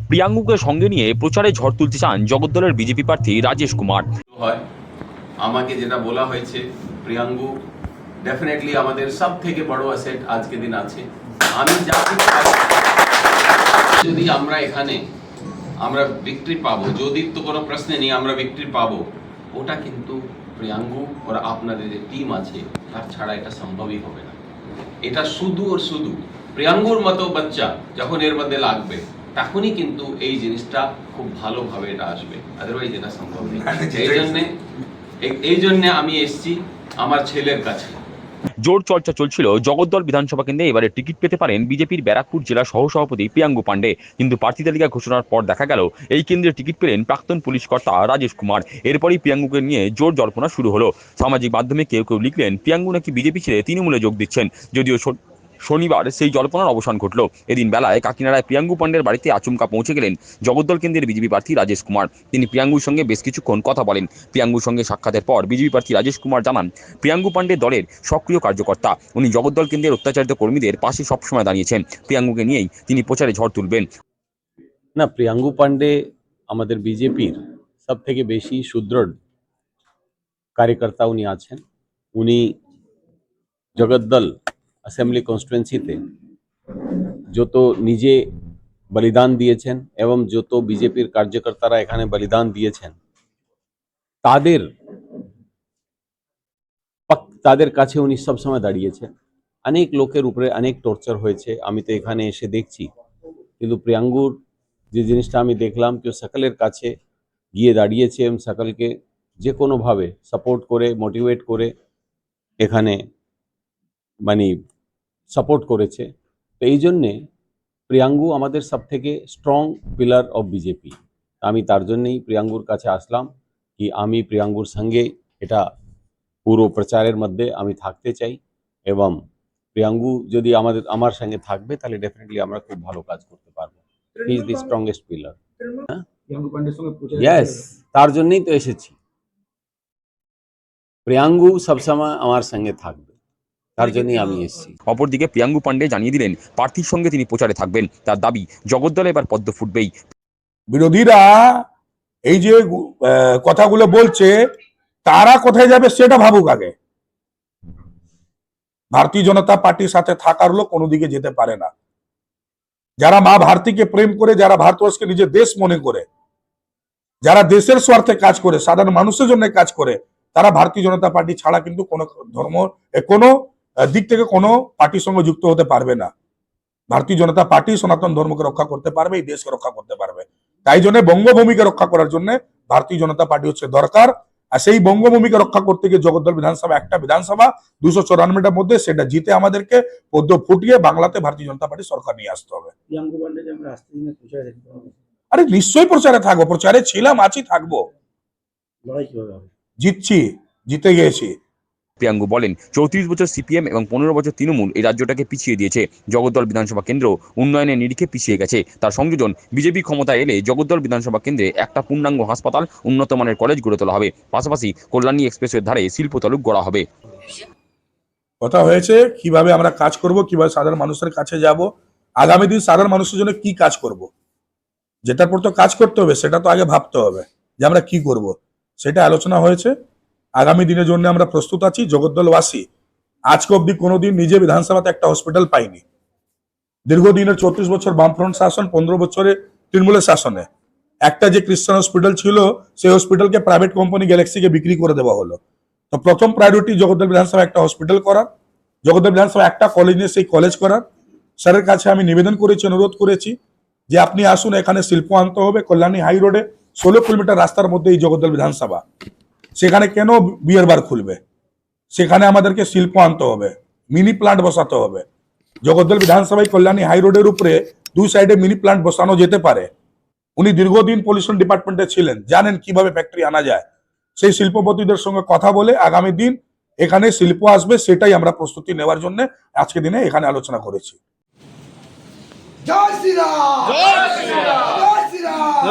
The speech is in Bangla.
প্রিয়াঙ্গুকে সঙ্গে নিয়ে প্রচারে ঝড় তুলতে চান জগদ্দলের বিজেপি প্রার্থী রাজেশ কুমার। হয় আমাকে যেটা বলা হয়েছে, প্রিয়াঙ্গু ডেফিনেটলি আমাদের সব থেকে বড় অ্যাসেট আজকে দিন আছে। আমি যা যদি আমরা এখানে আমরা ভিক্টরি পাবো, যদি তো কোনো প্রশ্ন নেই, আমরা ভিক্টরি পাবো, ওটা কিন্তু প্রিয়াঙ্গু আর আপনাদের যে টিম আছে তার ছাড়া এটা সম্ভবই হবে না। এটা শুধু আর শুধু প্রিয়াঙ্গুর মতো বাচ্চা যখন এর মধ্যে লাগবে তখনই কিন্তু এই জিনিসটা খুব ভালোভাবে এটা আসবে, আদারওয়াইজ এটা সম্ভব নেই। এই জন্যে আমি এসছি আমার ছেলের কাছে। জোর চর্চা চলছিল জগদ্দল বিধানসভা কেন্দ্রে এবারে টিকিট পেতে পারেন বিজেপির ব্যারাকপুর জেলা সহসভাপতি প্রিয়াঙ্গু পান্ডে, কিন্তু প্রার্থী তালিকা ঘোষণার পর দেখা গেল এই কেন্দ্রে টিকিট পেলেন প্রাক্তন পুলিশ কর্তা রাজেশ কুমার। এরপরই প্রিয়াঙ্গুকে নিয়ে জোর জল্পনা শুরু হলো। সামাজিক মাধ্যমে কেউ কেউ লিখলেন প্রিয়াঙ্গু নাকি বিজেপি ছেড়ে তৃণমূলে যোগ দিচ্ছেন। যদিও শনিবার সেই জল্পনার অবসান ঘটল। এদিন বেলায় কাকিনাড়ায় প্রিয়াঙ্গু পান্ডের বাড়িতে আচমকা পৌঁছে গেলেন জগদ্দল কেন্দ্রের বিজেপি প্রার্থী রাজেশ কুমার। তিনি প্রিয়াঙ্গুর সঙ্গে বেশ কিছুক্ষণ কথা বলেন। প্রিয়াঙ্গুর সঙ্গে সাক্ষাতের পর বিজেপি প্রার্থী রাজেশ কুমার জানান, প্রিয়াঙ্গু পান্ডে দলের সক্রিয় কার্যকর্তা। উনি জগদ্দল কেন্দ্রের অত্যাচারিত কর্মীদের পাশে সবসময় দাঁড়িয়েছেন। প্রিয়াঙ্গুকে নিয়েই তিনি প্রচারে ঝড় তুলবেন। না, প্রিয়াঙ্গু পান্ডে আমাদের বিজেপির সব থেকে বেশি সুদৃঢ় কার্যকর্তা উনি আছেন। উনি জগদ্দল অ্যাসেম্বলি কনস্টিটুয়েন্সিতে যত নিজে বলিদান দিয়েছেন এবং যত বিজেপির কার্যকর্তারা এখানে বলিদান দিয়েছেন তাদের কাছে উনি সবসময় দাঁড়িয়েছেন। অনেক লোকের উপরে অনেক টর্চার হয়েছে, আমি তো এখানে এসে দেখছি, কিন্তু প্রিয়াঙ্গুর যে জিনিসটা আমি দেখলাম কেউ সকলের কাছে গিয়ে দাঁড়িয়েছে এবং সকলকে যে কোনোভাবে সাপোর্ট করে মোটিভেট করে এখানে সাপোর্ট করেছে। তো এই জন্যে প্রিয়াঙ্গু আমাদের সব থেকে স্ট্রং পিলার অফ বিজেপি। আমি তার জন্যই প্রিয়াঙ্গুর কাছে আসলাম কি আমি প্রিয়াঙ্গুর সঙ্গে এটা পুরো প্রচারের মধ্যে আমি থাকতে চাই, এবং প্রিয়াঙ্গু যদি আমার সঙ্গে থাকবে তাহলে ডেফিনেটলি আমরা খুব ভালো কাজ করতে পারবো। He is the strongest pillar. Yes, তার জন্যই তো এসেছি। প্রিয়াঙ্গু সবসময় আমার সঙ্গে থাকবে, তার জন্যই আমি এসেছি। অপরদিকে প্রিয়াঙ্গু পান্ডে জানিয়ে দিলেন প্রার্থীর সঙ্গে তিনি প্রচারে থাকবেন। তার দাবি জগদ্দলে এবার পদ্ম ফুটবেই। বিরোধীরা এই যে কথাগুলো বলছে তারা কোথায় যাবে সেটা ভাবুক আগে। ভারতীয় জনতা পার্টির সাথে থাকার লোক কোনো দিকে যেতে পারে না। যারা মা ভারতীকে প্রেম করে, যারা ভারতবর্ষকে নিজের দেশ মনে করে, যারা দেশের স্বার্থে কাজ করে, সাধারণ মানুষের জন্য কাজ করে, তারা ভারতীয় জনতা পার্টি ছাড়া কিন্তু কোনো ধর্ম কোনো দিক থেকে কোনো পার্টির সঙ্গে যুক্ত হতে পারবে না। ভারতীয় জনতা পার্টি সনাতন ধর্মকে রক্ষা করতে পারবে, এই দেশকে রক্ষা করতে পারবে। তাই জন্য বঙ্গভূমিকে রক্ষা করার জন্য ভারতীয় জনতা পার্টি হচ্ছে দরকার। আর সেই বঙ্গভূমিকে রক্ষা করতে গিয়ে জগদ্দল বিধানসভা একটা বিধানসভা 294টার মধ্যে সেটা জিতে আমাদেরকে পদ্ম ফুটিয়ে বাংলাতে ভারতীয় জনতা পার্টি সরকার নিয়ে আসতে হবে। আরে নিশ্চয়ই প্রচারে থাকবো, প্রচারে ছিলাম, আছি, থাকবো। জিতছি, জিতে গিয়েছি। প্রিয়াঙ্গু বলেন 34 বছর সিপিএম এবং 15 বছর তৃণমূল এই রাজ্যটাকে পিছিয়ে দিয়েছে। জগদ্দল বিধানসভা কেন্দ্র উন্নয়নের নিরিখে পিছিয়ে গেছে। তার সংযোজন বিজেপি ক্ষমতায় এলে জগদ্দল বিধানসভা কেন্দ্রে একটা পূর্ণাঙ্গ হাসপাতাল, উন্নত মানের কলেজ গড়ে তোলা হবে। পাশাপাশি কল্যাণী এক্সপ্রেসের ধারে শিল্প তালুক গড়া হবে। কথা হয়েছে কিভাবে আমরা কাজ করব, কিভাবে সাধারণ মানুষের কাছে যাব, আগামী দিন সাধারণ মানুষের জন্য কি কাজ করব, যেটার পর তো কাজ করতে হবে সেটা তো আগে ভাবতে হবে যে আমরা কি করব, সেটা আলোচনা হয়েছে। আগামী দিনের জন্য আমরা প্রস্তুত আছি। জগদ্দলবাসী আজকে অব্দি কোনোদিন নিজে বিধানসভাতে একটা হসপিটাল পাইনি। দীর্ঘদিনের 34 বছর বামফ্রন্ট শাসন, 15 বছরে তৃণমূলের শাসনে একটা যে খ্রিস্টান হসপিটাল ছিল সেই হসপিটালকে প্রাইভেট কোম্পানি গ্যালাক্সিকে বিক্রি করে দেওয়া হলো। তো প্রথম প্রায়োরিটি জগদ্দল বিধানসভা একটা হসপিটাল করার, জগদ্দল বিধানসভা একটা কলেজ নিয়ে সেই কলেজ করার। স্যারের কাছে আমি নিবেদন করেছি, অনুরোধ করেছি যে আপনি আসুন, এখানে শিল্প আনতে হবে। কল্যাণী হাই রোডে 16 কিলোমিটার রাস্তার মধ্যে এই জগদ্দল বিধানসভা, সেখানে কেন বিয়ার বার খুলবে? সেখানে আমাদেরকে শিল্প আনতে হবে, মিনি প্লান্ট বসাতে হবে। জগদ্দল বিধানসভায় কল্যাণী হাই রোডের উপরে 2 সাইডে মিনি প্লান্ট বসানো যেতে পারে। উনি দীর্ঘদিন পলিউশন ডিপার্টমেন্টে ছিলেন, জানেন কিভাবে ফ্যাক্টরি আনা যায়। সেই শিল্পপতিদের সঙ্গে কথা বলে আগামী দিন এখানে শিল্প আসবে, সেটাই আমরা প্রস্তুতি নেওয়ার জন্য আজকে দিনে এখানে আলোচনা করেছি। জয় শ্রীরাম, জয় শ্রীরাম, জয় শ্রীরাম।